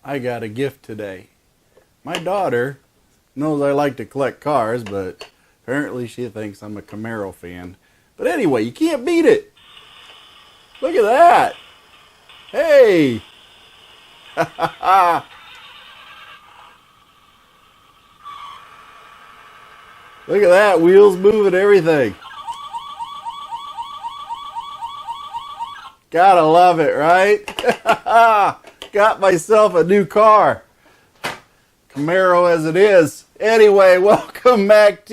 I got a gift today. My daughter knows I like to collect cars, but apparently she thinks I'm a Camaro fan. But anyway, you can't beat it. Look at that. Hey. Look at that. Wheels moving, everything. Gotta love it, right? Got myself a new car. Camaro as it is. Anyway, welcome MACT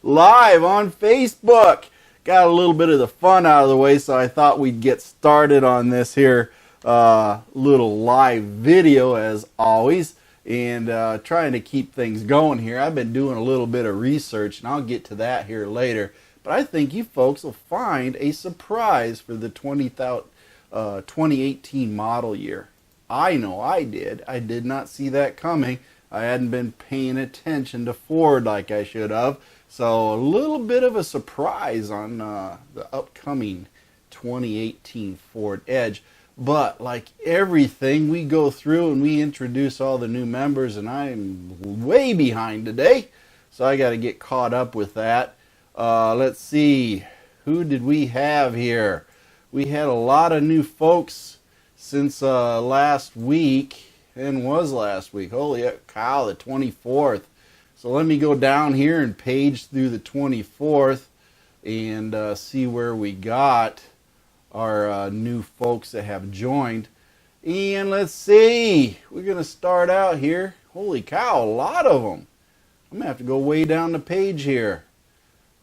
live on Facebook. Got a little bit of the fun out of the way, so I thought we'd get started on this here little live video as always, and trying to keep things going here. I've been doing a little bit of research, and I'll get to that here later. But I think you folks will find a surprise for the 2018 model year. I know I did. I did not see that coming. I hadn't been paying attention to Ford like I should have. So a little bit of a surprise on the upcoming 2018 Ford Edge. But like everything, we go through and we introduce all the new members, and I'm way behind today. So I got to get caught up with that. Let's see. Who did we have here? We had a lot of new folks since last week. And was last week. Holy cow, the 24th. So let me go down here and page through the 24th and see where we got our new folks that have joined. And let's see. We're going to start out here. Holy cow, a lot of them. I'm going to have to go way down the page here.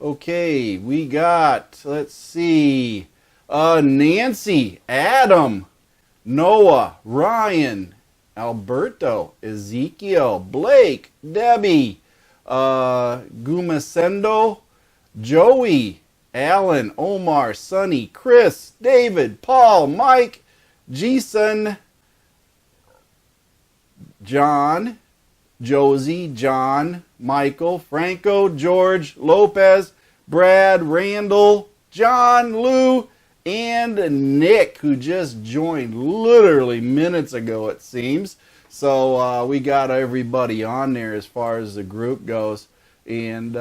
Okay, we got, let's see, Nancy, Adam, Noah, Ryan, Alberto, Ezekiel, Blake, Debbie, Gumasendo, Joey, Alan, Omar, Sonny, Chris, David, Paul, Mike, Jason, John, Josie, John, Michael, Franco, George, Lopez, Brad, Randall, John, Lou, and Nick, who just joined literally minutes ago, it seems. So we got everybody on there as far as the group goes, and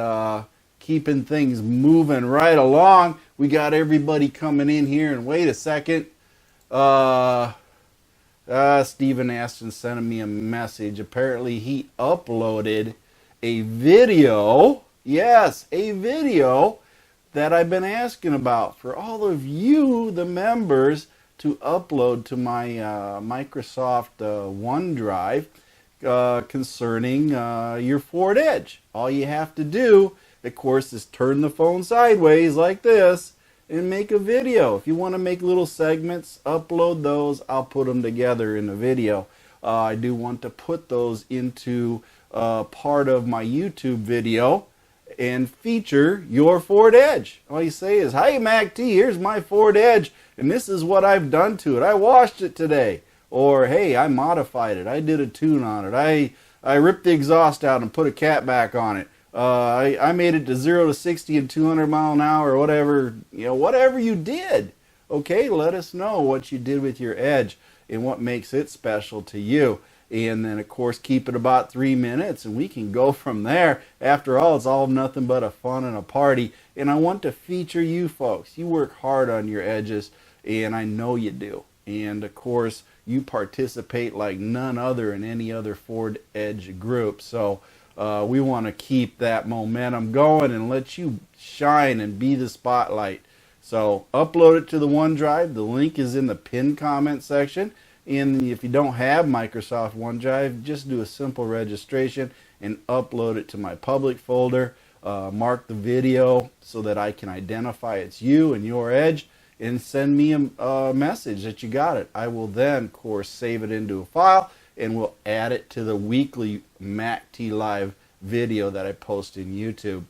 keeping things moving right along. We got everybody coming in here, and wait a second. Stephen Aston sent me a message. Apparently he uploaded a video. Yes, a video that I've been asking about for all of you, the members, to upload to my Microsoft OneDrive concerning your Ford Edge. All you have to do, of course, is turn the phone sideways like this and make a video. If you want to make little segments, upload those. I'll put them together in a video. I do want to put those into part of my YouTube video and feature your Ford Edge. All you say is, "Hey MACT, here's my Ford Edge, and this is what I've done to it. I washed it today." Or, "Hey, I modified it. I did a tune on it. I ripped the exhaust out and put a cat back on it. I made it to 0 to 60 in 200 mile an hour," or whatever, whatever you did. Okay, let us know what you did with your Edge and what makes it special to you. And then, of course, keep it about 3 minutes, and we can go from there. After all, it's all nothing but a fun and a party. And I want to feature you folks. You work hard on your Edges, and I know you do. And, of course, you participate like none other in any other Ford Edge group. So we want to keep that momentum going and let you shine and be the spotlight. So upload it to the OneDrive. The link is in the pinned comment section. And if you don't have Microsoft OneDrive, just do a simple registration and upload it to my public folder. Mark the video so that I can identify it's you and your Edge, and send me a message that you got it. I will then, of course, save it into a file, and we'll add it to the weekly MACT Live video that I post in YouTube.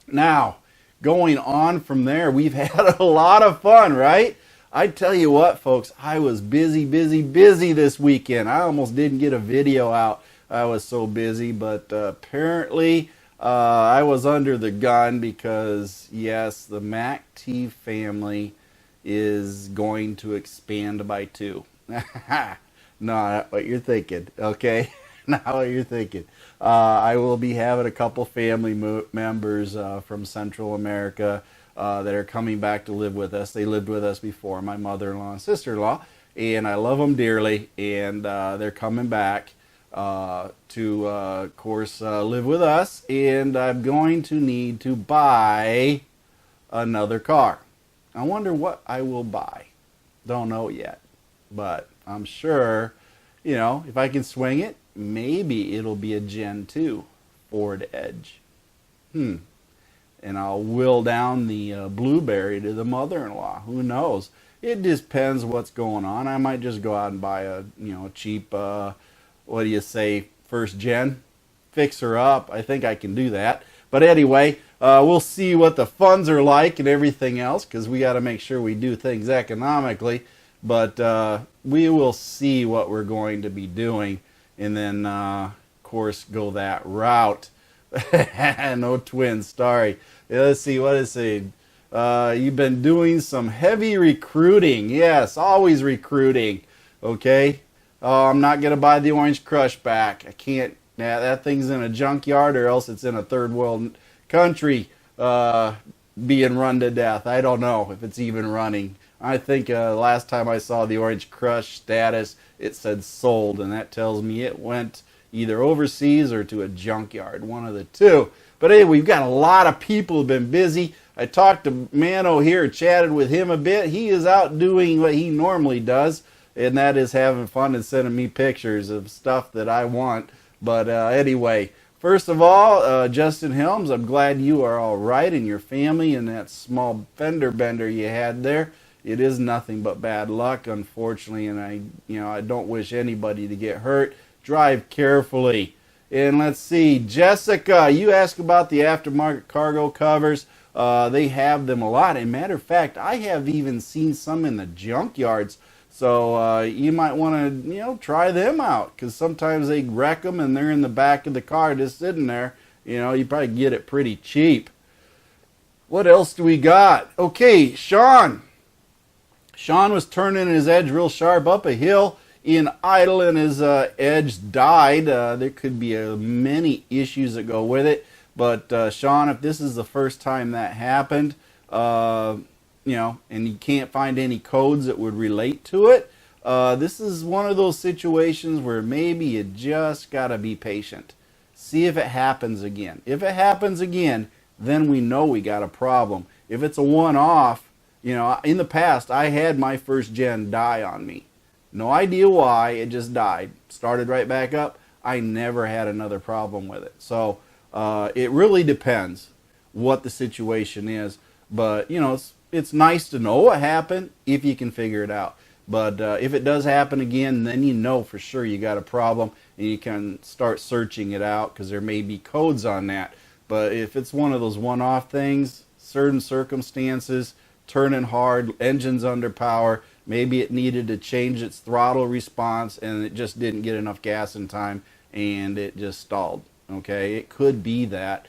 Now, going on from there, we've had a lot of fun, right? I tell you what, folks, I was busy this weekend. I almost didn't get a video out. I was so busy, but apparently I was under the gun because, yes, the MACT family is going to expand by 2. No, not what you're thinking. Okay, not what you're thinking. I will be having a couple family members from Central America that are coming back to live with us. They lived with us before, my mother-in-law and sister-in-law, and I love them dearly. And they're coming back to, of course, live with us. And I'm going to need to buy another car. I wonder what I will buy. Don't know yet, but I'm sure, if I can swing it, maybe it'll be a Gen 2 Ford Edge. And I'll will down the Blueberry to the mother-in-law. Who knows? It depends what's going on. I might just go out and buy a cheap, what do you say, first gen, fix her up. I think I can do that. But anyway, we'll see what the funds are like and everything else, because we got to make sure we do things economically. But we will see what we're going to be doing, and then, of course, go that route. No twins, sorry. Let's see, what is it? You've been doing some heavy recruiting. Yes, always recruiting. Okay? Oh, I'm not going to buy the Orange Crush back. I can't. That thing's in a junkyard, or else it's in a third world country being run to death. I don't know if it's even running. I think last time I saw the Orange Crush status, it said sold, and that tells me it went either overseas or to a junkyard, one of the two. But anyway, we've got a lot of people who've been busy. I talked to Mano here, chatted with him a bit. He is out doing what he normally does, and that is having fun and sending me pictures of stuff that I want. But anyway, first of all, Justin Helms, I'm glad you are all right, and your family, and that small fender bender you had there. It is nothing but bad luck, unfortunately, and I don't wish anybody to get hurt. Drive carefully. And let's see, Jessica, you asked about the aftermarket cargo covers. They have them a lot. As a matter of fact, I have even seen some in the junkyards. So you might want to, try them out, because sometimes they wreck them and they're in the back of the car just sitting there. You probably get it pretty cheap. What else do we got? Okay, Sean. Sean was turning his edge real sharp up a hill in idle, and his edge died. There could be many issues that go with it. But Sean, if this is the first time that happened, and you can't find any codes that would relate to it, this is one of those situations where maybe you just got to be patient. See if it happens again. If it happens again, then we know we got a problem. If it's a one-off, in the past, I had my first gen die on me. No idea why, it just died. Started right back up. I never had another problem with it. So it really depends what the situation is. But, it's nice to know what happened if you can figure it out. But if it does happen again, then you know for sure you got a problem, and you can start searching it out, because there may be codes on that. But if it's one of those one-off things, certain circumstances, turning hard, engines under power, maybe it needed to change its throttle response and it just didn't get enough gas in time and it just stalled. Okay, it could be that,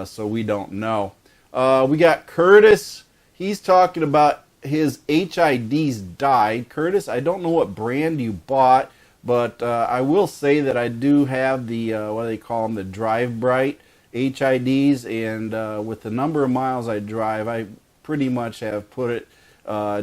so we don't know. We got Curtis. He's talking about his HIDs died. Curtis, I don't know what brand you bought, but I will say that I do have the, what do they call them, the Drive Bright HIDs, and with the number of miles I drive, I pretty much have put it,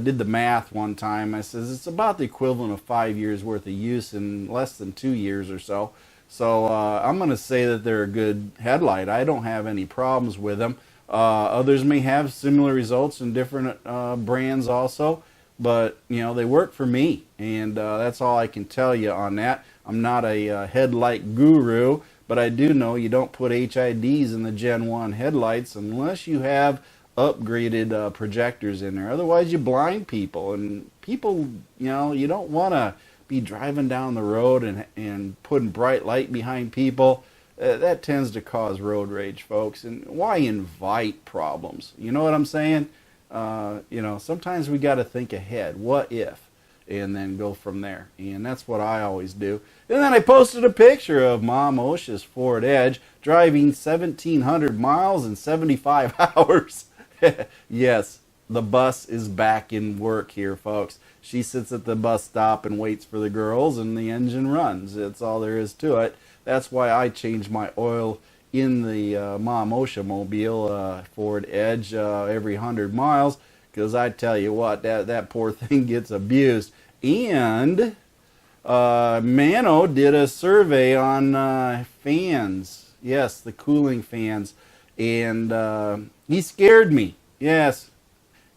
did the math one time. I says it's about the equivalent of 5 years worth of use in less than 2 years or so. So I'm going to say that they're a good headlight. I don't have any problems with them. Others may have similar results in different brands also, but they work for me, and that's all I can tell you on that. I'm not a headlight guru, but I do know you don't put HIDs in the Gen 1 headlights unless you have upgraded projectors in there. Otherwise you blind people, and people, you don't want to be driving down the road and putting bright light behind people. That tends to cause road rage, folks, and why invite problems? You know what I'm saying? Sometimes we got to think ahead. What if? And then go from there. And that's what I always do. And then I posted a picture of Mom Osha's Ford Edge driving 1,700 miles in 75 hours. Yes, the bus is back in work here, folks. She sits at the bus stop and waits for the girls, and the engine runs. That's all there is to it. That's why I change my oil in the Mom OSHA mobile Ford Edge every 100 miles, because I tell you what, that poor thing gets abused. And Mano did a survey on fans. Yes, the cooling fans. And he scared me. Yes,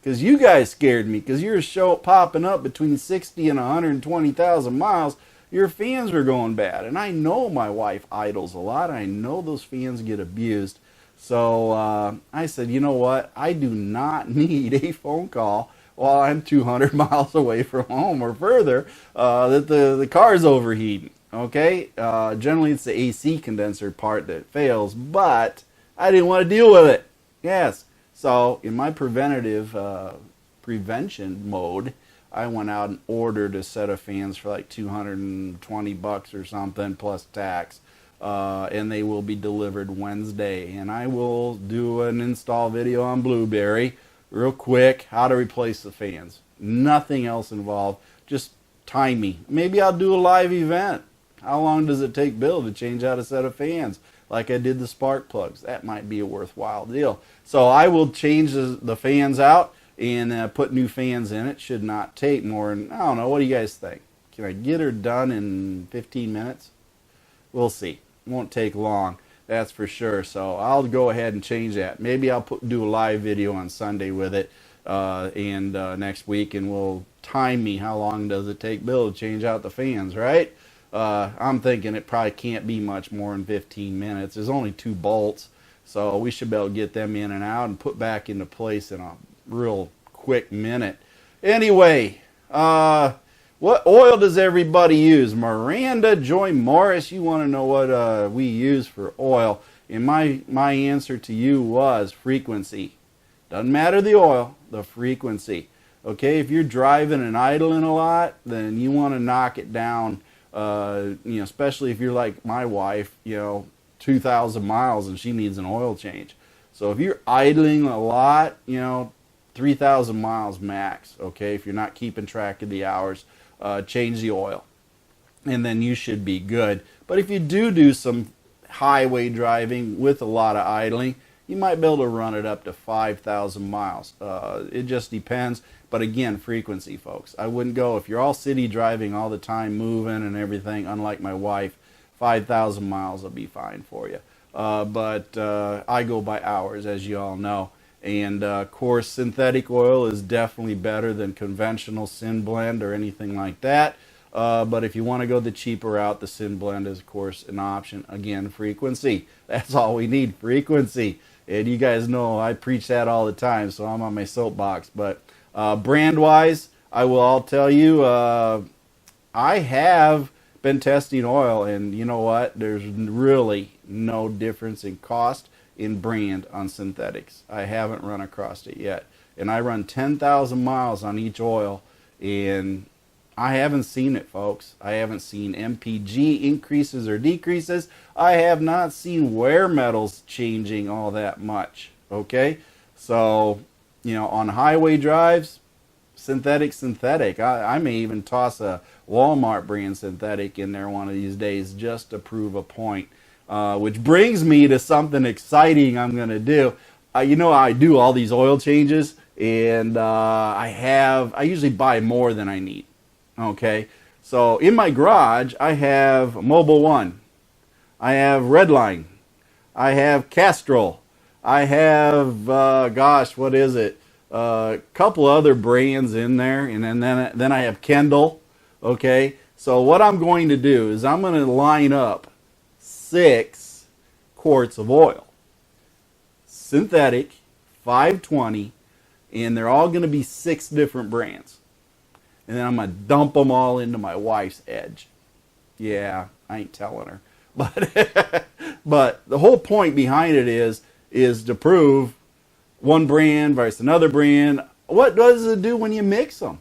because you guys scared me, because you're popping up between 60 and 120,000 miles. Your fans were going bad. And I know my wife idles a lot. I know those fans get abused. So I said, you know what? I do not need a phone call while I'm 200 miles away from home or further that the car's overheating. Okay? Generally, it's the AC condenser part that fails, but I didn't want to deal with it. Yes. So in my prevention mode, I went out and ordered a set of fans for like $220 or something plus tax. And they will be delivered Wednesday. And I will do an install video on Blueberry real quick, how to replace the fans. Nothing else involved. Just time me. Maybe I'll do a live event. How long does it take Bill to change out a set of fans? Like I did the spark plugs. That might be a worthwhile deal. So I will change the fans out and put new fans in. It should not take more than, I don't know, what do you guys think? Can I get her done in 15 minutes? We'll see. It won't take long, that's for sure. So I'll go ahead and change that. Maybe I'll do a live video on Sunday with it next week, and we'll time me how long does it take Bill to change out the fans, right? I'm thinking it probably can't be much more than 15 minutes. There's only 2 bolts, so we should be able to get them in and out and put back into place in a real quick minute. Anyway, what oil does everybody use? Miranda Joy Morris, you want to know what we use for oil. And my answer to you was frequency. Doesn't matter the oil, the frequency. Okay, if you're driving and idling a lot, then you want to knock it down. Especially if you're like my wife, 2,000 miles and she needs an oil change. So if you're idling a lot, 3,000 miles max. Okay, if you're not keeping track of the hours. Change the oil, and then you should be good. But if you do some highway driving with a lot of idling, you might be able to run it up to 5,000 miles. It just depends. But again, frequency, folks. I wouldn't go, if you're all city driving all the time, moving and everything, unlike my wife, 5,000 miles will be fine for you. But I go by hours, as you all know. And of course, synthetic oil is definitely better than conventional Syn Blend or anything like that. But if you want to go the cheaper route, the Syn Blend is, of course, an option. Again, frequency. That's all we need, frequency. And you guys know I preach that all the time, so I'm on my soapbox. But brand-wise, I will all tell you, I have been testing oil, and you know what? There's really no difference in cost in brand on synthetics. I haven't run across it yet. And I run 10,000 miles on each oil, and I haven't seen it, folks. I haven't seen MPG increases or decreases. I have not seen wear metals changing all that much. Okay? So, on highway drives, synthetic. I may even toss a Walmart brand synthetic in there one of these days just to prove a point. Which brings me to something exciting I'm going to do. I do all these oil changes, and I usually buy more than I need. Okay, so in my garage, I have Mobil 1. I have Redline. I have Castrol. I have, what is it? A couple other brands in there, and then I have Kendall. Okay, so what I'm going to do is I'm going to line up 6 quarts of oil, synthetic, 520, and they're all going to be 6 different brands. And then I'm going to dump them all into my wife's Edge. Yeah, I ain't telling her. But the whole point behind it is to prove one brand versus another brand. What does it do when you mix them?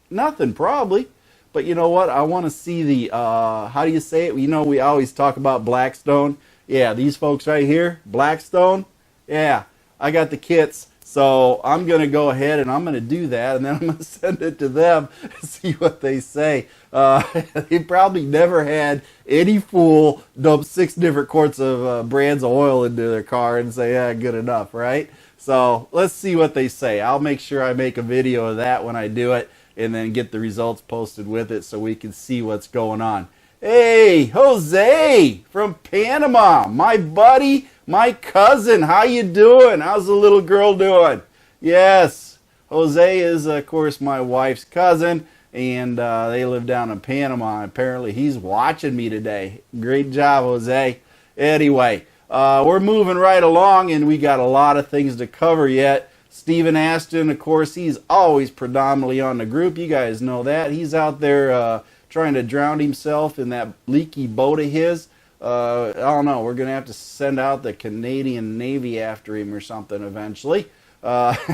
Nothing, probably. But you know what? I want to see the, how do you say it? We always talk about Blackstone. Yeah, these folks right here, Blackstone. Yeah, I got the kits. So I'm going to go ahead and I'm going to do that, and then I'm going to send it to them and see what they say. They probably never had any fool dump 6 different quarts of brands of oil into their car and say, yeah, good enough, right? So let's see what they say. I'll make sure I make a video of that when I do it, and then get the results posted with it so we can see what's going on. Hey, Jose from Panama, my buddy, my cousin. How you doing? How's the little girl doing? Yes, Jose is, of course, my wife's cousin, and they live down in Panama. Apparently, he's watching me today. Great job, Jose. Anyway, we're moving right along, and we got a lot of things to cover yet. Stephen Aston, of course, he's always predominantly on the group. You guys know that. He's out there trying to drown himself in that leaky boat of his. I don't know. We're going to have to send out the Canadian Navy after him or something eventually. Then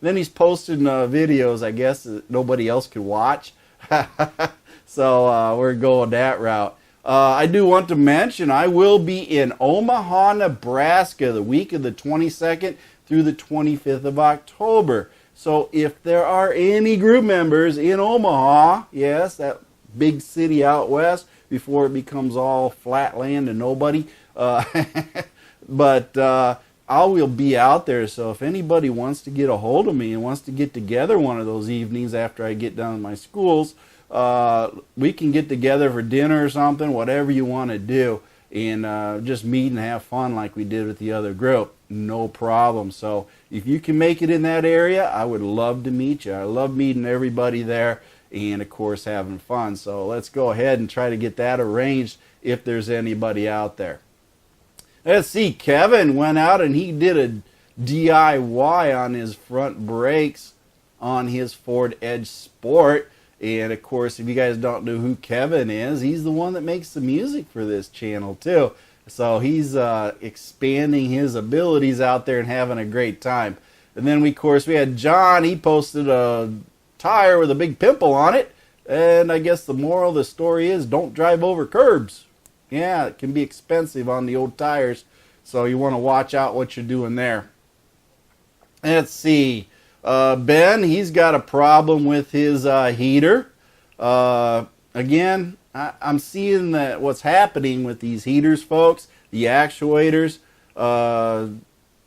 he's posting videos, I guess, that nobody else could watch. So we're going that route. I do want to mention I will be in Omaha, Nebraska the week of the 22nd through the 25th of October. So if there are any group members in Omaha, yes, that big city out west, before it becomes all flat land and nobody, but I will be out there. So if anybody wants to get a hold of me and wants to get together one of those evenings after I get done with my schools, we can get together for dinner or something, whatever you want to do, and just meet and have fun like we did with the other group. No problem. So if you can make it in that area, I would love to meet you. I love meeting everybody there, and of course having fun. So let's go ahead and try to get that arranged if there's anybody out there. Let's see, Kevin went out and he did a DIY on his front brakes on his Ford Edge Sport. And of course, if you guys don't know who Kevin is, he's the one that makes the music for this channel too. So he's expanding his abilities out there and having a great time. And then of course we had John. He posted a tire with a big pimple on it. And I guess the moral of the story is don't drive over curbs. Yeah, it can be expensive on the old tires. So you want to watch out what you're doing there. Let's see. Ben, he's got a problem with his heater. Again, I'm seeing that what's happening with these heaters, folks, the actuators,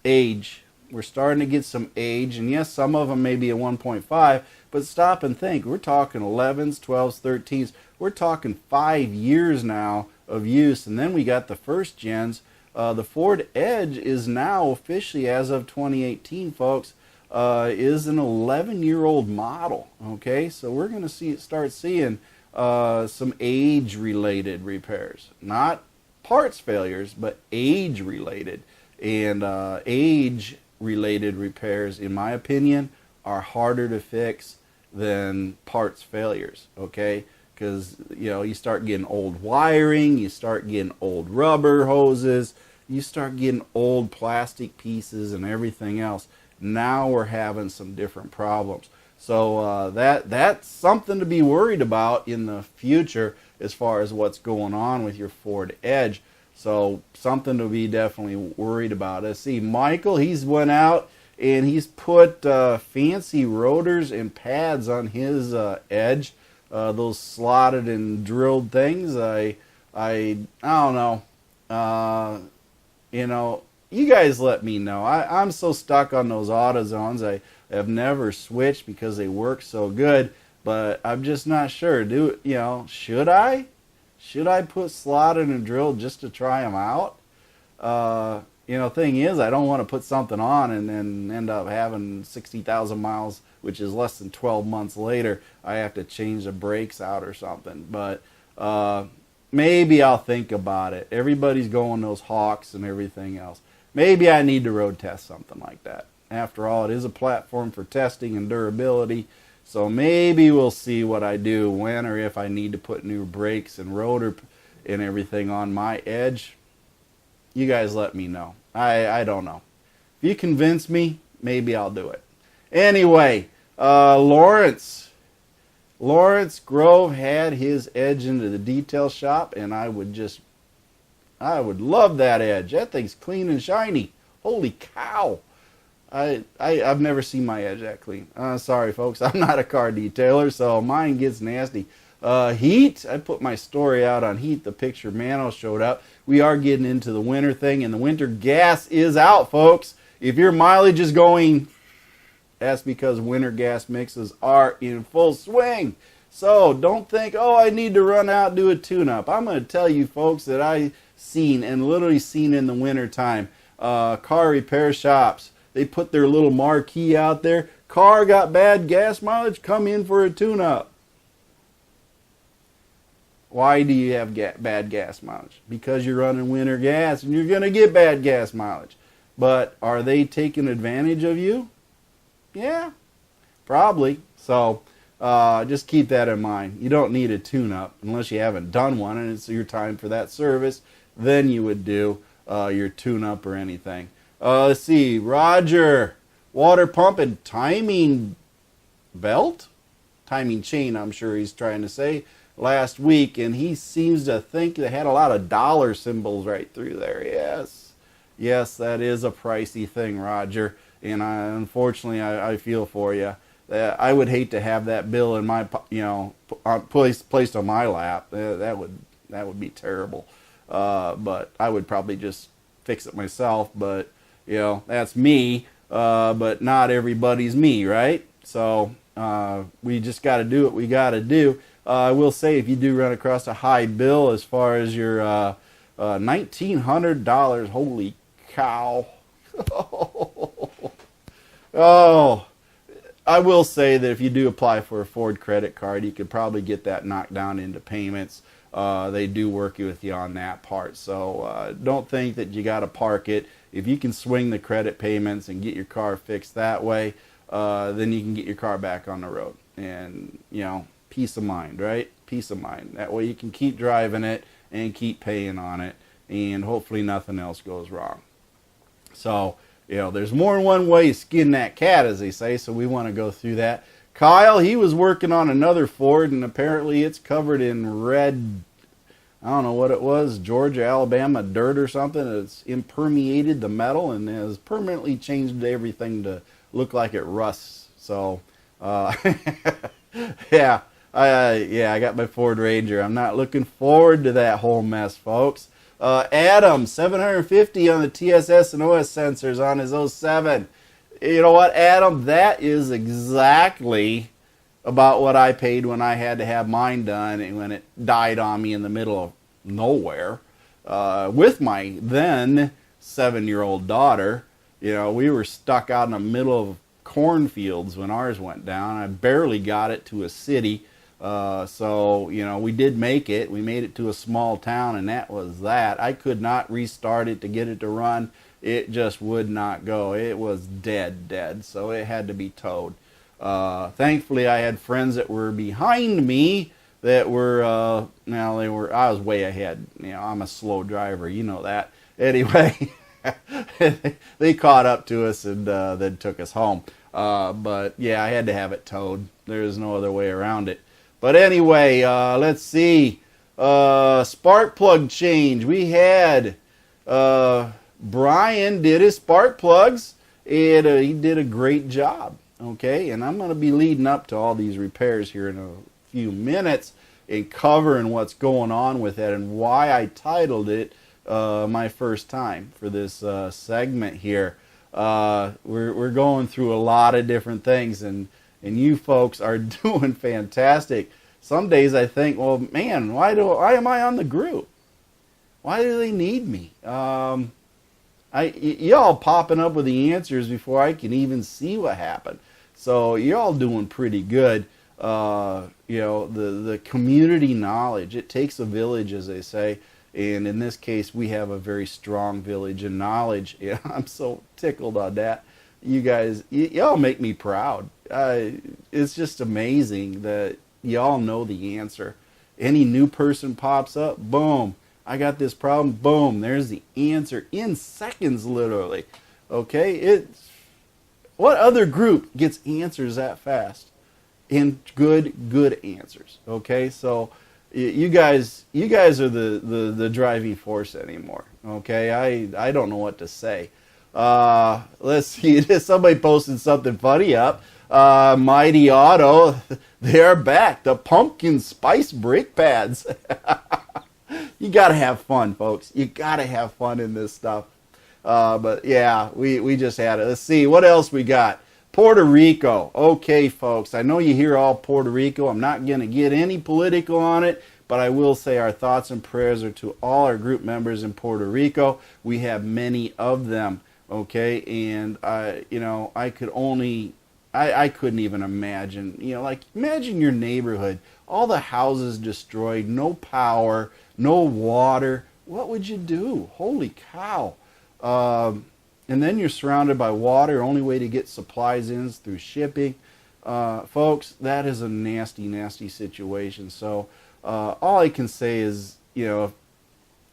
age. We're starting to get some age, and yes, some of them may be a 1.5, but stop and think. We're talking 11s, 12s, 13s. We're talking 5 years now of use, and then we got the first gens. The Ford Edge is now officially, as of 2018, folks, is an 11-year-old model. Okay, so we're going to start seeing some age-related repairs, not parts failures, but age-related. And age-related repairs, in my opinion, are harder to fix than parts failures. Okay, because you start getting old wiring, you start getting old rubber hoses, you start getting old plastic pieces and everything else. Now we're having some different problems. So that's something to be worried about in the future as far as what's going on with your Ford Edge. So something to be definitely worried about. Let's see, Michael, he's went out and he's put fancy rotors and pads on his Edge. Those slotted and drilled things. I don't know. You guys let me know. I'm so stuck on those AutoZones. I have never switched because they work so good, but I'm just not sure. Should I? Should I put slotted and drilled just to try them out? Thing is, I don't want to put something on and then end up having 60,000 miles, which is less than 12 months later. I have to change the brakes out or something. But maybe I'll think about it. Everybody's going those Hawks and everything else. Maybe I need to road test something like that. After all, it is a platform for testing and durability. So maybe we'll see what I do when or if I need to put new brakes and rotor and everything on my Edge. You guys let me know. I don't know. If you convince me, maybe I'll do it. Anyway, Lawrence Grove had his Edge into the detail shop, and I would love that Edge. That thing's clean and shiny. Holy cow. I've never seen my edge that clean. Sorry, folks. I'm not a car detailer, so mine gets nasty. Heat. I put my story out on heat. The picture Mano showed up. We are getting into the winter thing, and the winter gas is out, folks. If your mileage is going, that's because winter gas mixes are in full swing. So don't think, oh, I need to run out and do a tune-up. I'm going to tell you, folks, that I seen and literally seen in the winter time. Car repair shops, they put their little marquee out there. Car got bad gas mileage, come in for a tune-up. Why do you have bad gas mileage? Because you're running winter gas and you're going to get bad gas mileage. But are they taking advantage of you? Yeah, probably. So just keep that in mind. You don't need a tune-up unless you haven't done one and it's your time for that service. Then you would do your tune-up or anything. Let's see. Roger, water pump and timing belt? Timing chain, I'm sure he's trying to say. Last week, and he seems to think they had a lot of dollar symbols right through there. Yes, that is a pricey thing, Roger, and unfortunately I feel for you. I would hate to have that bill in my, placed on my lap. That would be terrible. But I would probably just fix it myself. But that's me. But not everybody's me, right? So we just got to do what we got to do. I will say, if you do run across a high bill as far as your $1,900, holy cow. Oh, I will say that if you do apply for a Ford credit card, you could probably get that knocked down into payments. They do work with you on that part. So don't think that you got to park it. If you can swing the credit payments and get your car fixed that way, then you can get your car back on the road. And, peace of mind, right? Peace of mind. That way you can keep driving it and keep paying on it, and hopefully nothing else goes wrong. So, there's more than one way to skin that cat, as they say, so we want to go through that. Kyle, he was working on another Ford, and apparently it's covered in red, I don't know what it was, Georgia, Alabama dirt or something. It's impermeated the metal and has permanently changed everything to look like it rusts. So, yeah. I got my Ford Ranger. I'm not looking forward to that whole mess, folks. Adam, 750 on the TSS and OS sensors on his 07. You know what, Adam? That is exactly about what I paid when I had to have mine done and when it died on me in the middle of nowhere with my then 7-year-old daughter. We were stuck out in the middle of cornfields when ours went down. I barely got it to a city. So, we did make it. We made it to a small town, and that was that. I could not restart it to get it to run. It just would not go. It was dead. So it had to be towed. Thankfully, I had friends that were behind me that were, I was way ahead. I'm a slow driver. You know that. Anyway, they caught up to us and then took us home. But, yeah, I had to have it towed. There's no other way around it. But anyway, let's see. Spark plug change. We had Brian did his spark plugs, and he did a great job. Okay, and I'm going to be leading up to all these repairs here in a few minutes and covering what's going on with it and why I titled it my first time for this segment here. We're going through a lot of different things, and you folks are doing fantastic. Some days I think, well, man, why am I on the group? Why do they need me? Y'all popping up with the answers before I can even see what happened. So y'all doing pretty good. The community knowledge, it takes a village, as they say. And in this case, we have a very strong village in knowledge. Yeah, I'm so tickled on that. You guys, y'all make me proud. It's just amazing that y'all know the answer. Any new person pops up, boom, I got this problem, boom, there's the answer in seconds, literally. Okay, what other group gets answers that fast? And good answers. Okay, so you guys are the driving force anymore. Okay, I don't know what to say. Let's see. Somebody posted something funny up. Mighty Auto, they are back. The pumpkin spice brake pads. You got to have fun, folks. You got to have fun in this stuff. But yeah, we just had it. Let's see. What else we got? Puerto Rico. Okay, folks. I know you hear all Puerto Rico. I'm not going to get any political on it, but I will say our thoughts and prayers are to all our group members in Puerto Rico. We have many of them. Okay, and I couldn't even imagine. Like imagine your neighborhood, all the houses destroyed, no power, no water. What would you do? Holy cow! And then you're surrounded by water. Only way to get supplies in is through shipping. Folks, that is a nasty, nasty situation. So all I can say is,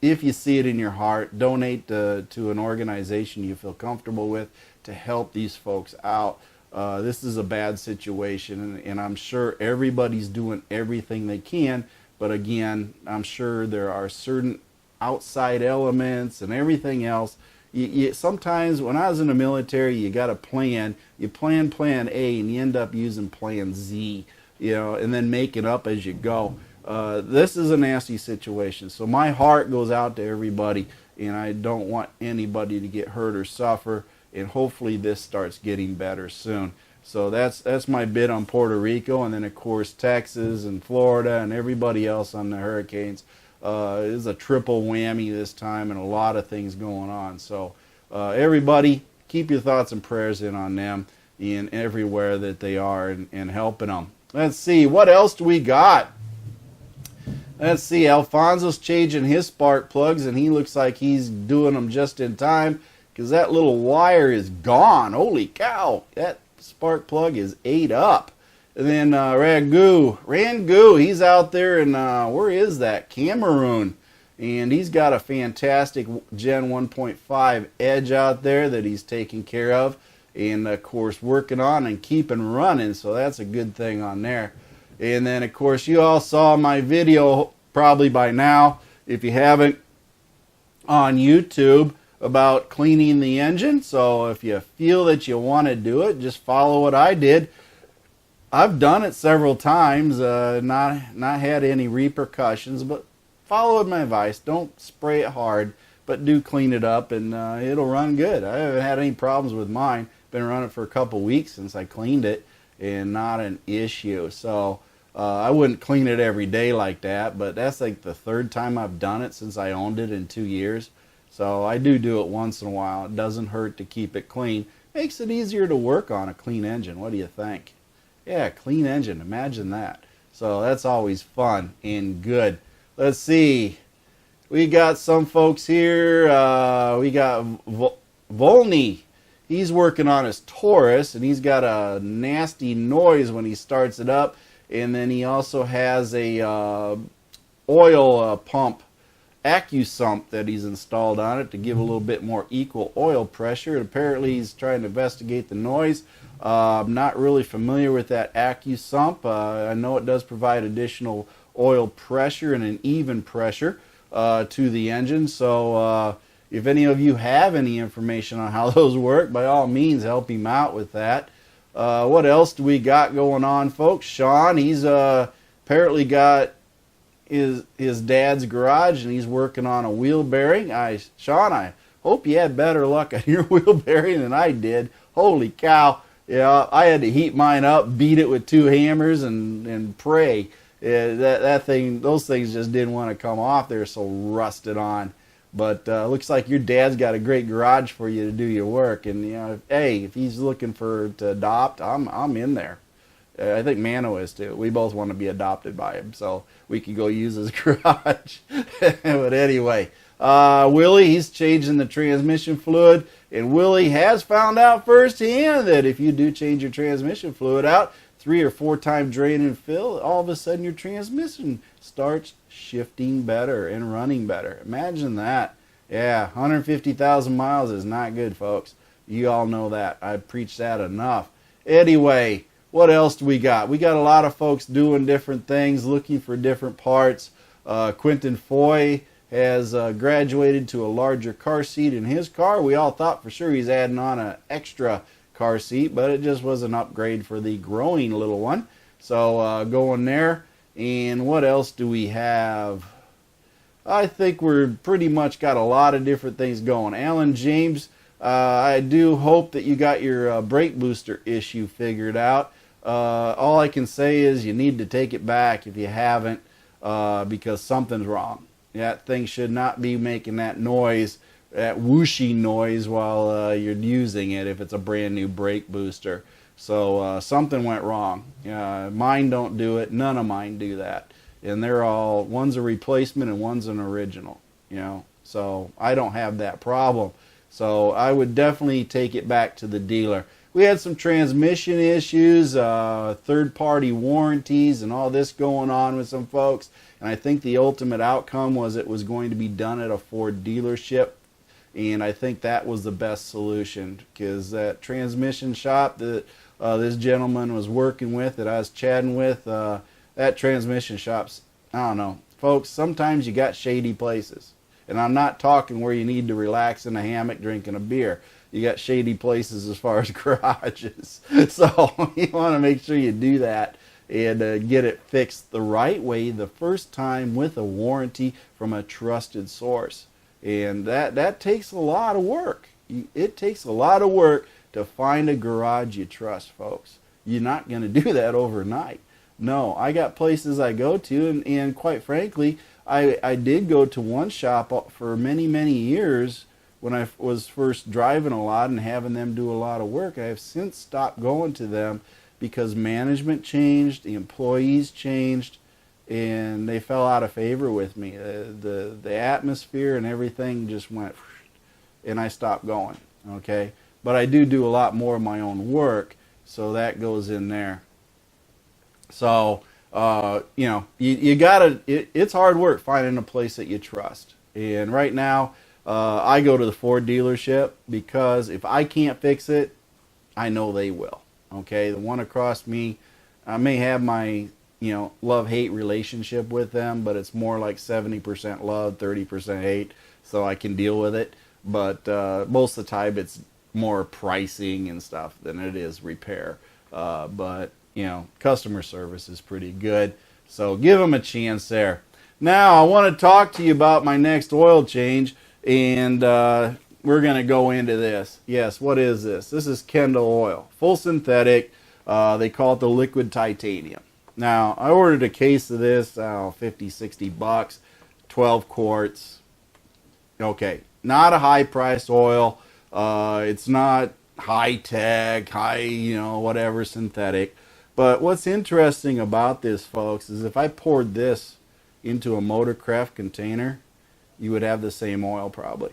if you see it in your heart, donate to an organization you feel comfortable with to help these folks out. This is a bad situation, and I'm sure everybody's doing everything they can. But again, I'm sure there are certain outside elements and everything else. Sometimes when I was in the military, you got a plan. You plan A, and you end up using plan Z, and then make it up as you go. This is a nasty situation. So my heart goes out to everybody, and I don't want anybody to get hurt or suffer. And hopefully this starts getting better soon. So that's my bit on Puerto Rico, and then of course Texas and Florida and everybody else on the hurricanes. It is a triple whammy this time, and a lot of things going on. So everybody, keep your thoughts and prayers in on them and everywhere that they are, and helping them. Let's see, what else do we got? Let's see, Alfonso's changing his spark plugs, and he looks like he's doing them just in time, because that little wire is gone. Holy cow, that spark plug is ate up. And then Rangu, he's out there in, where is that? Cameroon. And he's got a fantastic Gen 1.5 Edge out there that he's taking care of. And, of course, working on and keeping running. So that's a good thing on there. And then, of course, you all saw my video probably by now, if you haven't, on YouTube about cleaning the engine. So if you feel that you want to do it, just follow what I did. I've done it several times, not had any repercussions, but follow my advice. Don't spray it hard, but do clean it up, and it'll run good. I haven't had any problems with mine. Been running for a couple weeks since I cleaned it, and not an issue. So I wouldn't clean it every day like that, but that's like the third time I've done it since I owned it in 2 years. So I do it once in a while. It doesn't hurt to keep it clean. Makes it easier to work on a clean engine. What do you think? Yeah, clean engine. Imagine that. So that's always fun and good. Let's see. We got some folks here. We got Volney. He's working on his Taurus, and he's got a nasty noise when he starts it up. And then he also has a oil pump AccuSump that he's installed on it to give a little bit more equal oil pressure. And apparently he's trying to investigate the noise. I'm not really familiar with that AccuSump. I know it does provide additional oil pressure and an even pressure to the engine. So if any of you have any information on how those work, by all means help him out with that. What else do we got going on, folks? Sean, he's apparently got his dad's garage, and he's working on a wheel bearing. Sean, I hope you had better luck on your wheel bearing than I did. Holy cow. Yeah, I had to heat mine up, beat it with 2 hammers, and pray. Those things just didn't want to come off. They're so rusted on. But looks like your dad's got a great garage for you to do your work. And hey, if he's looking to adopt, I'm in there. I think Mano is too. We both want to be adopted by him, so we could go use his garage. But anyway, Willie, he's changing the transmission fluid. And Willie has found out firsthand that if you do change your transmission fluid out 3 or 4 times drain and fill, all of a sudden your transmission starts shifting better and running better. Imagine that. Yeah, 150,000 miles is not good, folks. You all know that. I've preached that enough. Anyway, what else do we got? We got a lot of folks doing different things, looking for different parts. Quentin Foy has graduated to a larger car seat in his car. We all thought for sure he's adding on an extra car seat, but it just was an upgrade for the growing little one. So going there. And what else do we have? I think we're pretty much got a lot of different things going. Alan James, I do hope that you got your brake booster issue figured out. All I can say is you need to take it back if you haven't, because something's wrong. That thing should not be making that noise, that whooshy noise while you're using it if it's a brand new brake booster. So something went wrong. Mine don't do it. None of mine do that. And they're all, one's a replacement and one's an original. So I don't have that problem. So I would definitely take it back to the dealer. We had some transmission issues, third-party warranties, and all this going on with some folks. And I think the ultimate outcome was it was going to be done at a Ford dealership. And I think that was the best solution, because that transmission shop that this gentleman was working with, that I was chatting with, that transmission shop's, I don't know. Folks, sometimes you got shady places. And I'm not talking where you need to relax in a hammock drinking a beer. You got shady places as far as garages. So you want to make sure you do that and get it fixed the right way the first time with a warranty from a trusted source. And that takes a lot of work. It takes a lot of work to find a garage you trust, folks. You're not going to do that overnight. No, I got places I go to, and quite frankly, I did go to one shop for many, many years when I was first driving a lot and having them do a lot of work. I have since stopped going to them because management changed, the employees changed, and they fell out of favor with me. The atmosphere and everything just went, and I stopped going, okay? But I do a lot more of my own work, so that goes in there. So, you gotta, it's hard work finding a place that you trust. And right now, I go to the Ford dealership because if I can't fix it, I know they will. Okay, the one across me, I may have my, love-hate relationship with them, but it's more like 70% love, 30% hate, so I can deal with it. But most of the time, it's more pricing and stuff than it is repair. But customer service is pretty good, so give them a chance there. Now, I want to talk to you about my next oil change, and we're going to go into this. Yes, what is this? This is Kendall oil, full synthetic. They call it the liquid titanium. Now, I ordered a case of this, $50-$60, 12 quarts. Okay, not a high-priced oil. It's not high-tech, whatever, synthetic. But what's interesting about this, folks, is if I poured this into a Motorcraft container, you would have the same oil probably.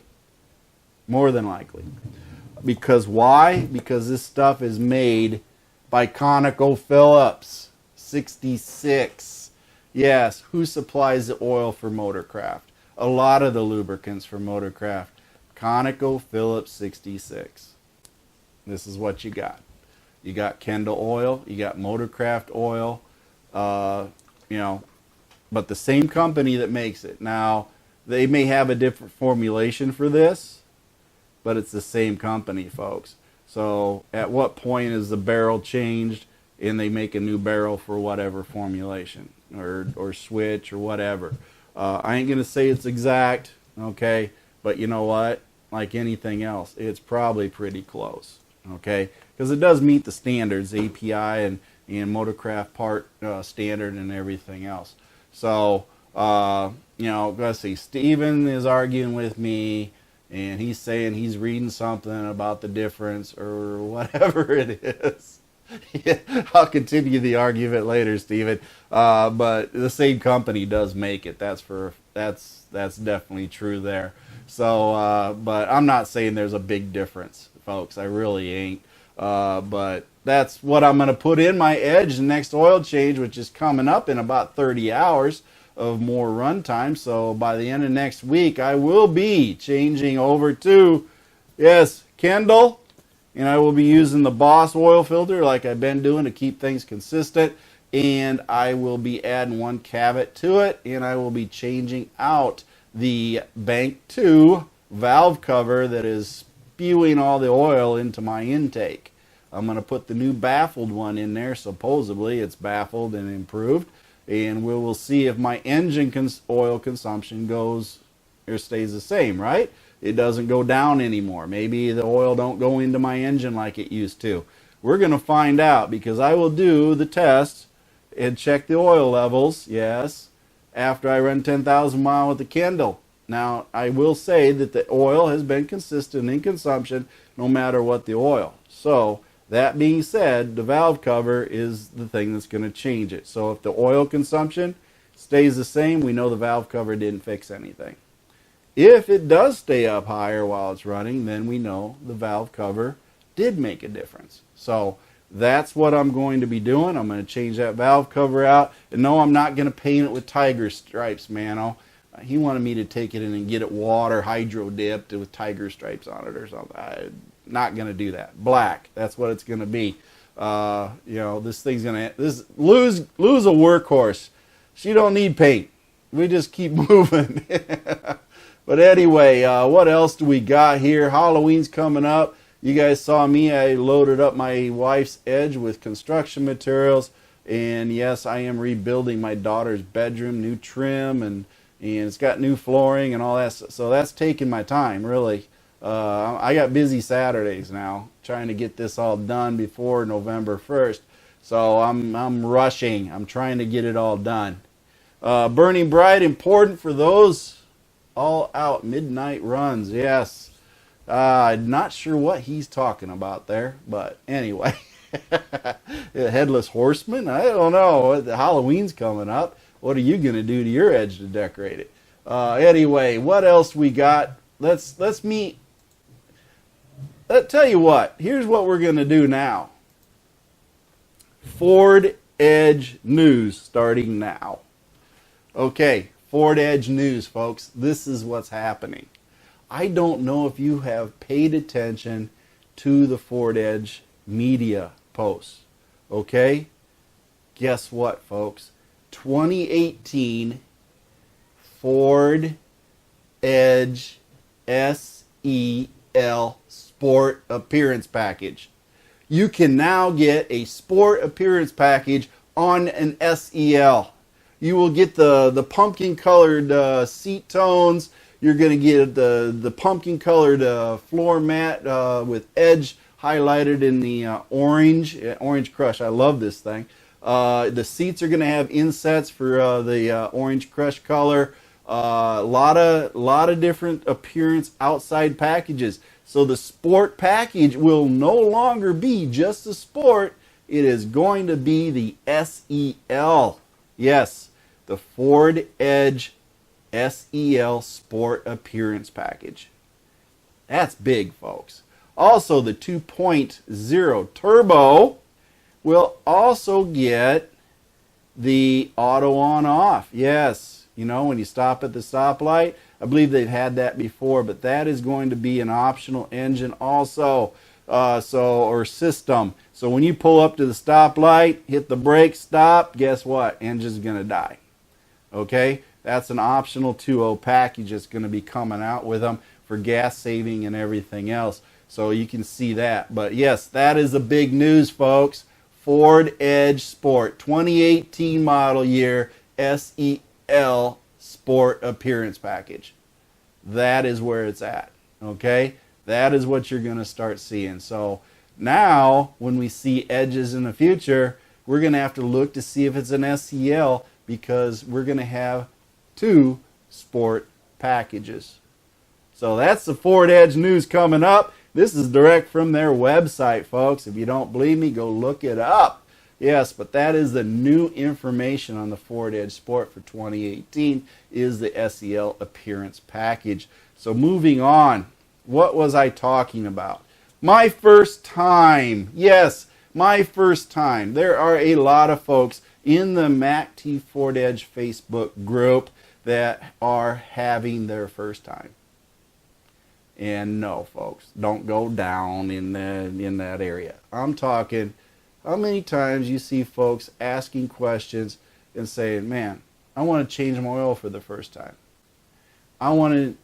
More than likely. Because why? Because this stuff is made by ConocoPhillips 66. Yes, who supplies the oil for Motorcraft? A lot of the lubricants for Motorcraft. ConocoPhillips 66. This is what you got. You got Kendall oil, you got Motorcraft oil, but the same company that makes it. Now, they may have a different formulation for this, but it's the same company, folks. So at what point is the barrel changed and they make a new barrel for whatever formulation or switch or whatever? I ain't going to say it's exact, okay, but you know what? Like anything else, it's probably pretty close, okay? Because it does meet the standards, API and Motorcraft part standard and everything else. So, let's see, Steven is arguing with me, and he's saying he's reading something about the difference or whatever it is. Yeah, I'll continue the argument later, Steven. But the same company does make it. That's definitely true there. So, but I'm not saying there's a big difference, folks. I really ain't. But that's what I'm going to put in my Edge next oil change, which is coming up in about 30 hours of more run time. So by the end of next week, I will be changing over to, yes, Kendall, and I will be using the Boss oil filter like I've been doing to keep things consistent. And I will be adding one cavet to it, and I will be changing out the bank 2 valve cover that is spewing all the oil into my intake. I'm going to put the new baffled one in there. Supposedly it's baffled and improved, and we will see if my engine oil consumption goes or stays the same, right? It doesn't go down anymore. Maybe the oil don't go into my engine like it used to. We're going to find out, because I will do the test and check the oil levels, yes, after I run 10,000 miles with the Kindle. Now, I will say that the oil has been consistent in consumption no matter what the oil. So, that being said, the valve cover is the thing that's going to change it. So if the oil consumption stays the same, we know the valve cover didn't fix anything. If it does stay up higher while it's running, then we know the valve cover did make a difference. So that's what I'm going to be doing. I'm going to change that valve cover out. And no, I'm not going to paint it with tiger stripes, man. He wanted me to take it in and get it water hydro dipped with tiger stripes on it or something. I'm not going to do that. Black, that's what it's going to be. This thing's going to lose a workhorse. She don't need paint. We just keep moving. But anyway, what else do we got here? Halloween's coming up. You guys saw me. I loaded up my wife's Edge with construction materials. And yes, I am rebuilding my daughter's bedroom, new trim, and it's got new flooring and all that. So that's taking my time, really. I got busy Saturdays now, trying to get this all done before November 1st. So I'm rushing. I'm trying to get it all done. Burning bright, important for those all-out midnight runs. Yes. I'm not sure what he's talking about there, but anyway. Headless Horseman? I don't know. Halloween's coming up. What are you going to do to your Edge to decorate it? Anyway, what else we got? Let's meet. Tell you what. Here's what we're going to do now. Ford Edge news starting now. Okay, Ford Edge news, folks. This is what's happening. I don't know if you have paid attention to the Ford Edge media posts. Okay? Guess what, folks? 2018 Ford Edge SEL Sport Appearance Package. You can now get a Sport Appearance Package on an SEL. You will get the pumpkin colored seat tones. You're going to get the pumpkin colored floor mat with Edge highlighted in the orange crush. I love this thing. The seats are going to have insets for the orange crush color. A lot of different appearance outside packages. So the sport package will no longer be just a sport. It is going to be the SEL. Yes, the Ford Edge SEL Sport Appearance Package. That's big, folks. Also, the 2.0 Turbo will also get the auto on off. Yes, you know, when you stop at the stoplight, I believe they've had that before, but that is going to be an optional engine also, or system. So when you pull up to the stoplight, hit the brake, stop, guess what? Engine's going to die. Okay? That's an optional 2.0 package that's going to be coming out with them for gas saving and everything else. So you can see that. But yes, that is the big news, folks. Ford Edge Sport 2018 model year SEL Sport Appearance Package. That is where it's at. Okay? That is what you're going to start seeing. So now, when we see Edges in the future, we're going to have to look to see if it's an SEL, because we're going to have 2 sport packages. So that's the Ford Edge news coming up. This is direct from their website, folks. If you don't believe me, go look it up. Yes, but that is the new information on the Ford Edge Sport for 2018 is the SEL Appearance Package. So moving on, what was I talking about? My first time. Yes, my first time. There are a lot of folks in the MACTFORDEDGE Facebook group that are having their first time. And no, folks, don't go down in that area. I'm talking, how many times you see folks asking questions and saying, man, I want to change my oil for the first time. I want to,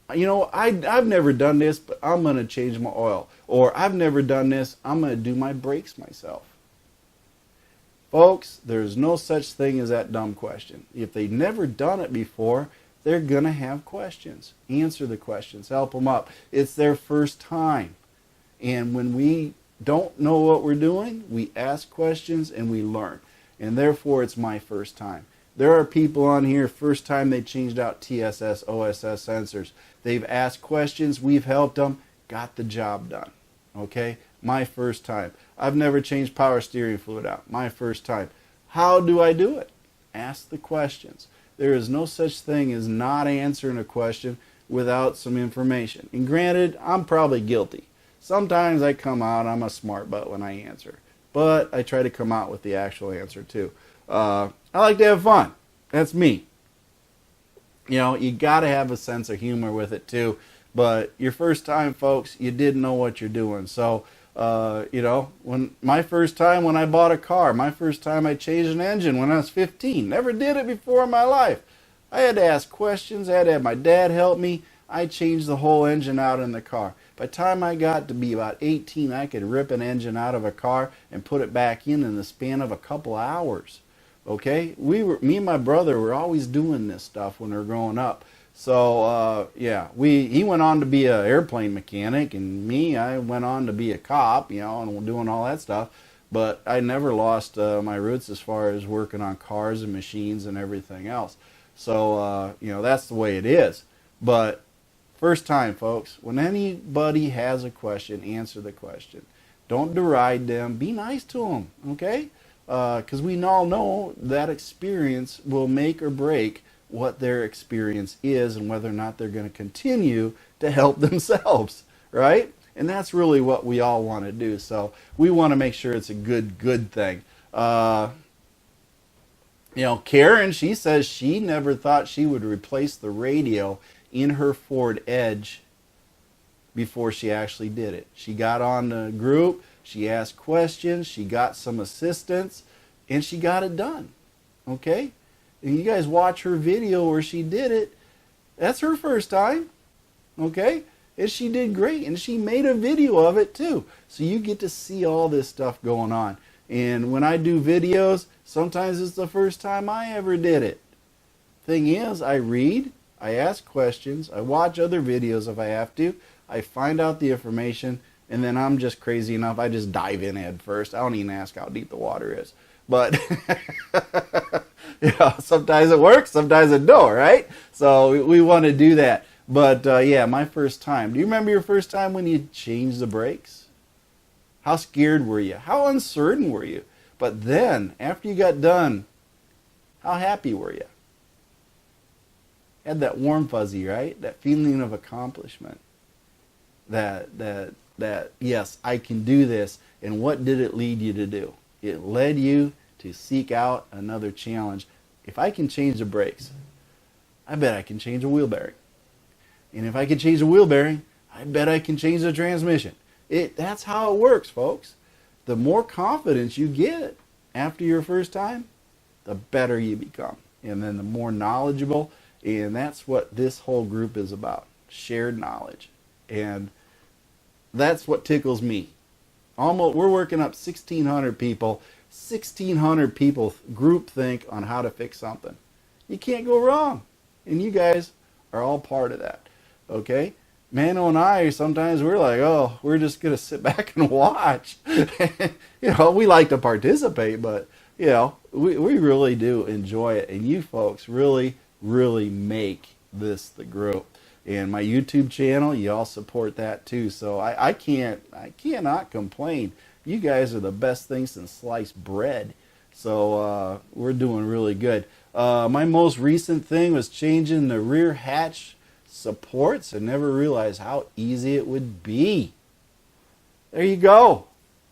I've never done this, but I'm going to change my oil. Or I've never done this, I'm going to do my brakes myself. Folks, there's no such thing as that dumb question. If they've never done it before, they're going to have questions. Answer the questions. Help them up. It's their first time. And when we don't know what we're doing, we ask questions and we learn. And therefore, it's my first time. There are people on here, first time they changed out TSS, OSS sensors. They've asked questions, we've helped them, got the job done. Okay? My first time. I've never changed power steering fluid out. My first time. How do I do it? Ask the questions. There is no such thing as not answering a question without some information. And granted, I'm probably guilty. Sometimes I come out, I'm a smart butt when I answer. But I try to come out with the actual answer too. I like to have fun. That's me. You got to have a sense of humor with it too. But your first time, folks, you didn't know what you're doing. So, when my first time when I bought a car, my first time I changed an engine when I was 15. Never did it before in my life. I had to ask questions. I had to have my dad help me. I changed the whole engine out in the car. By the time I got to be about 18, I could rip an engine out of a car and put it back in the span of a couple hours. Okay? Me and my brother were always doing this stuff when we were growing up. So, he went on to be an airplane mechanic, and me, I went on to be a cop, and doing all that stuff. But I never lost my roots as far as working on cars and machines and everything else. So, that's the way it is. But first time, folks, when anybody has a question, answer the question. Don't deride them. Be nice to them, okay? Because we all know that experience will make or break what their experience is and whether or not they're going to continue to help themselves, right? And that's really what we all want to do. So we want to make sure it's a good thing. Karen, she says she never thought she would replace the radio in her Ford Edge before she actually did it. She got on the group, she asked questions, she got some assistance, and she got it done. Okay? And you guys watch her video where she did it. That's her first time. Okay? And she did great. And she made a video of it too. So you get to see all this stuff going on. And when I do videos, sometimes it's the first time I ever did it. Thing is, I read, I ask questions, I watch other videos if I have to, I find out the information, and then I'm just crazy enough, I just dive in head first. I don't even ask how deep the water is. But sometimes it works, sometimes it don't, right? So we want to do that. But my first time. Do you remember your first time when you changed the brakes? How scared were you? How uncertain were you? But then, after you got done, how happy were you? Had that warm fuzzy, right? That feeling of accomplishment. That yes, I can do this. And what did it lead you to do? It led you to seek out another challenge. If I can change the brakes, I bet I can change a wheel bearing. And if I can change the wheel bearing, I bet I can change the transmission. That's how it works, folks. The more confidence you get after your first time, the better you become. And then the more knowledgeable. And that's what this whole group is about. Shared knowledge. And that's what tickles me. We're working up 1,600 people. 1,600 people group think on how to fix something. You can't go wrong. And you guys are all part of that. Okay? Mano and I, sometimes we're like, oh, we're just going to sit back and watch. We like to participate, but, we really do enjoy it. And you folks really, really make this the group. And my YouTube channel, you all support that too. So I cannot complain. You guys are the best thing since sliced bread. So we're doing really good. My most recent thing was changing the rear hatch supports. I never realized how easy it would be. There you go.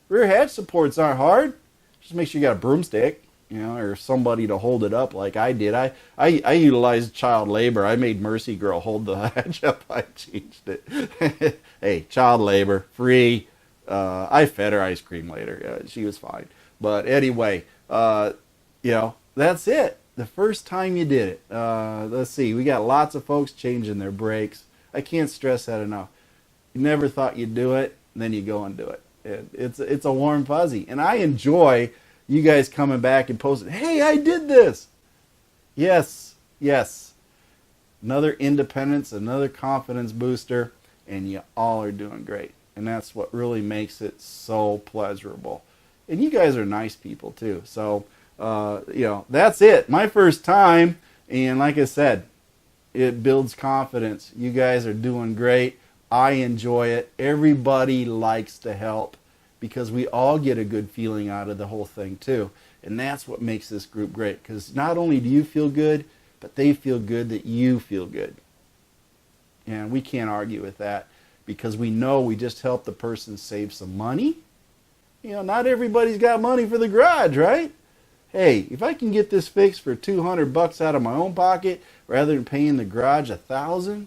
Rear hatch supports aren't hard. Just make sure you got a broomstick, or somebody to hold it up like I did. I utilized child labor. I made Mercy Girl hold the hatch up. I changed it. Hey, child labor, free. I fed her ice cream later. She was fine. But anyway, that's it. the first time you did it. Let's see, we got lots of folks changing their brakes. I can't stress that enough. You never thought you'd do it, then you go and do it. It's a warm fuzzy. And I enjoy you guys coming back and posting, hey, I did this. Yes, yes. Another independence, another confidence booster, and you all are doing great. And that's what really makes it so pleasurable. And you guys are nice people too. So, that's it. My first time, and like I said, it builds confidence. You guys are doing great. I enjoy it. Everybody likes to help because we all get a good feeling out of the whole thing too. And that's what makes this group great, because not only do you feel good, but they feel good that you feel good. And we can't argue with that, because we know we just helped the person save some money. Not everybody's got money for the garage, right? Hey, if I can get this fixed for $200 out of my own pocket rather than paying the garage $1,000,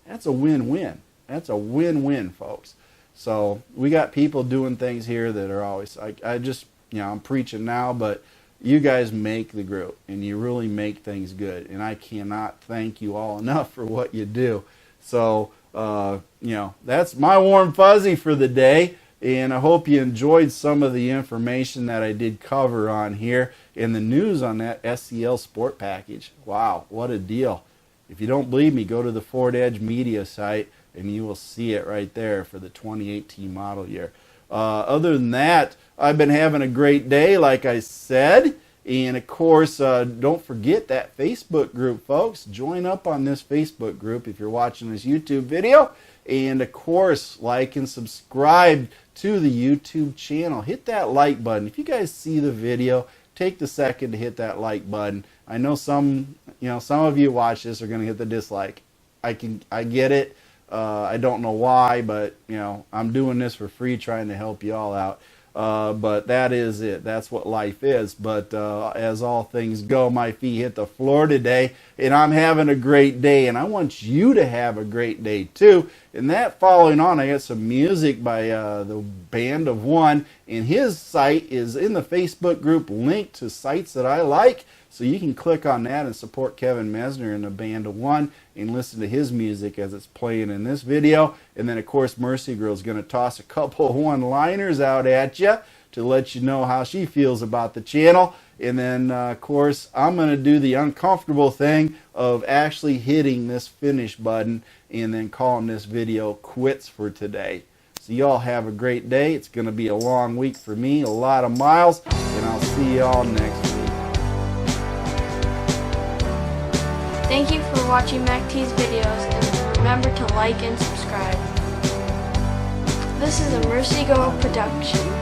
that's a win-win. That's a win-win, folks. So we got people doing things here that are always, I'm preaching now, but you guys make the group, and you really make things good. And I cannot thank you all enough for what you do. So, that's my warm fuzzy for the day. And I hope you enjoyed some of the information that I did cover on here and the news on that SEL Sport Package. Wow, what a deal. If you don't believe me, go to the Ford Edge Media site and you will see it right there for the 2018 model year. Other than that, I've been having a great day, like I said. And of course, don't forget that Facebook group, folks. Join up on this Facebook group if you're watching this YouTube video. And of course, like and subscribe to the YouTube channel. Hit that like button. If you guys see the video, take the second to hit that like button. I know some of you watch this are going to hit the dislike. I get it. I don't know why, but I'm doing this for free, trying to help you all out. But that is it. That's what life is. But as all things go, my feet hit the floor today, and I'm having a great day, and I want you to have a great day too. And that following on, I got some music by the Band of One, and his site is in the Facebook group linked to sites that I like. So you can click on that and support Kevin Messner and the Band of One and listen to his music as it's playing in this video. And then, of course, Mercy Girl's going to toss a couple of one-liners out at you to let you know how she feels about the channel. And then, of course, I'm going to do the uncomfortable thing of actually hitting this finish button and then calling this video quits for today. So y'all have a great day. It's going to be a long week for me, a lot of miles, and I'll see y'all next week. Thank you for watching MACT's videos, and remember to like and subscribe. This is a Mercy Girl production.